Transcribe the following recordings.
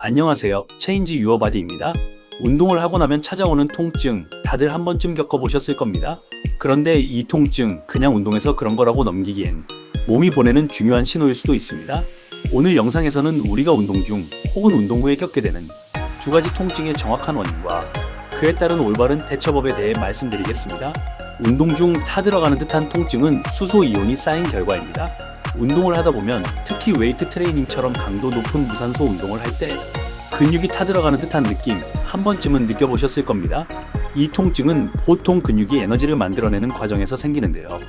안녕하세요. 체인지 유어 바디입니다. 운동을 하고 나면 찾아오는 통증, 다들 한 번쯤 겪어보셨을 겁니다. 그런데 이 통증, 그냥 운동해서 그런 거라고 넘기기엔 몸이 보내는 중요한 신호일 수도 있습니다. 오늘 영상에서는 우리가 운동 중 혹은 운동 후에 겪게 되는 두 가지 통증의 정확한 원인과 그에 따른 올바른 대처법에 대해 말씀드리겠습니다. 운동 중 타들어가는 듯한 통증은 수소 이온이 쌓인 결과입니다. 운동을 하다 보면 특히 웨이트 트레이닝처럼 강도 높은 무산소 운동을 할 때 근육이 타들어가는 듯한 느낌 한 번쯤은 느껴보셨을 겁니다. 이 통증은 보통 근육이 에너지를 만들어내는 과정에서 생기는데요.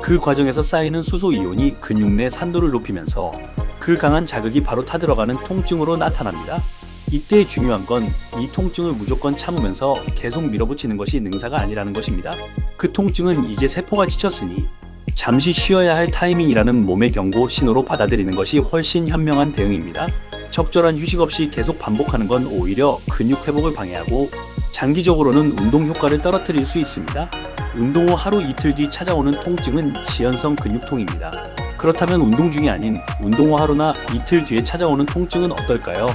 그 과정에서 쌓이는 수소 이온이 근육 내 산도를 높이면서 그 강한 자극이 바로 타들어가는 통증으로 나타납니다. 이때 중요한 건 이 통증을 무조건 참으면서 계속 밀어붙이는 것이 능사가 아니라는 것입니다. 그 통증은 이제 세포가 지쳤으니 잠시 쉬어야 할 타이밍이라는 몸의 경고 신호로 받아들이는 것이 훨씬 현명한 대응입니다. 적절한 휴식 없이 계속 반복하는 건 오히려 근육 회복을 방해하고 장기적으로는 운동 효과를 떨어뜨릴 수 있습니다. 운동 후 하루 이틀 뒤 찾아오는 통증은 지연성 근육통입니다. 그렇다면 운동 중이 아닌 운동 후 하루나 이틀 뒤에 찾아오는 통증은 어떨까요?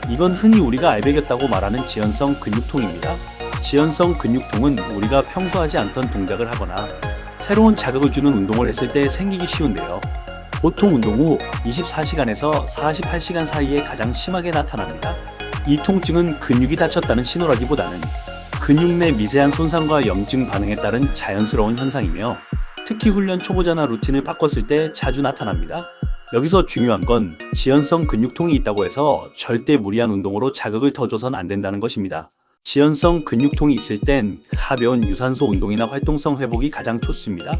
이건 흔히 우리가 알배겼다고 말하는 지연성 근육통입니다. 지연성 근육통은 우리가 평소 하지 않던 동작을 하거나 새로운 자극을 주는 운동을 했을 때 생기기 쉬운데요. 보통 운동 후 24시간에서 48시간 사이에 가장 심하게 나타납니다. 이 통증은 근육이 다쳤다는 신호라기보다는 근육 내 미세한 손상과 염증 반응에 따른 자연스러운 현상이며 특히 훈련 초보자나 루틴을 바꿨을 때 자주 나타납니다. 여기서 중요한 건 지연성 근육통이 있다고 해서 절대 무리한 운동으로 자극을 더 줘선 안 된다는 것입니다. 지연성 근육통이 있을 땐 가벼운 유산소 운동이나 활동성 회복이 가장 좋습니다.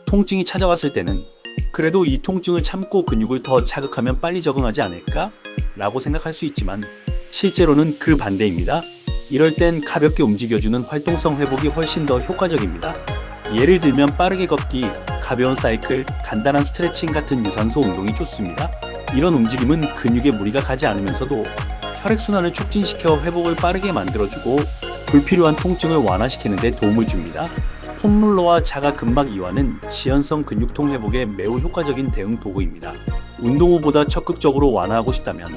통증이 찾아왔을 때는 그래도 이 통증을 참고 근육을 더 자극하면 빨리 적응하지 않을까? 라고 생각할 수 있지만 실제로는 그 반대입니다. 이럴 땐 가볍게 움직여주는 활동성 회복이 훨씬 더 효과적입니다. 예를 들면 빠르게 걷기, 가벼운 사이클, 간단한 스트레칭 같은 유산소 운동이 좋습니다. 이런 움직임은 근육에 무리가 가지 않으면서도 혈액순환을 촉진시켜 회복을 빠르게 만들어주고 불필요한 통증을 완화시키는 데 도움을 줍니다. 폼롤러와 자가근막 이완은 지연성 근육통 회복에 매우 효과적인 대응 도구입니다. 운동 후보다 적극적으로 완화하고 싶다면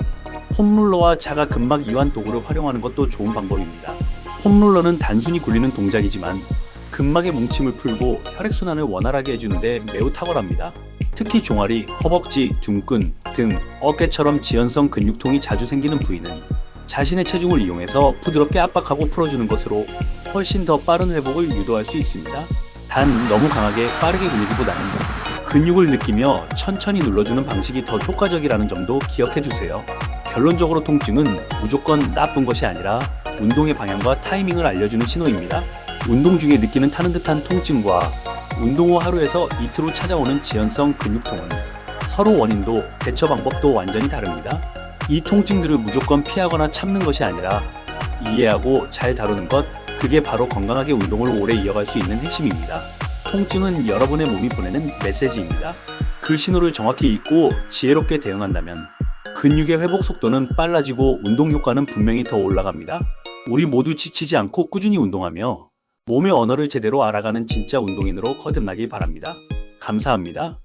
폼롤러와 자가근막 이완 도구를 활용하는 것도 좋은 방법입니다. 폼롤러는 단순히 굴리는 동작이지만 근막의 뭉침을 풀고 혈액순환을 원활하게 해주는데 매우 탁월합니다. 특히 종아리, 허벅지, 등근, 등, 어깨처럼 지연성 근육통이 자주 생기는 부위는 자신의 체중을 이용해서 부드럽게 압박하고 풀어주는 것으로 훨씬 더 빠른 회복을 유도할 수 있습니다. 단 너무 강하게 빠르게 굴리기보다는 근육을 느끼며 천천히 눌러주는 방식이 더 효과적이라는 점도 기억해주세요. 결론적으로 통증은 무조건 나쁜 것이 아니라 운동의 방향과 타이밍을 알려주는 신호입니다. 운동 중에 느끼는 타는 듯한 통증과 운동 후 하루에서 이틀 후 찾아오는 지연성 근육통은 서로 원인도 대처 방법도 완전히 다릅니다. 이 통증들을 무조건 피하거나 참는 것이 아니라 이해하고 잘 다루는 것, 그게 바로 건강하게 운동을 오래 이어갈 수 있는 핵심입니다. 통증은 여러분의 몸이 보내는 메시지입니다. 그 신호를 정확히 읽고 지혜롭게 대응한다면 근육의 회복 속도는 빨라지고 운동 효과는 분명히 더 올라갑니다. 우리 모두 지치지 않고 꾸준히 운동하며 몸의 언어를 제대로 알아가는 진짜 운동인으로 거듭나길 바랍니다. 감사합니다.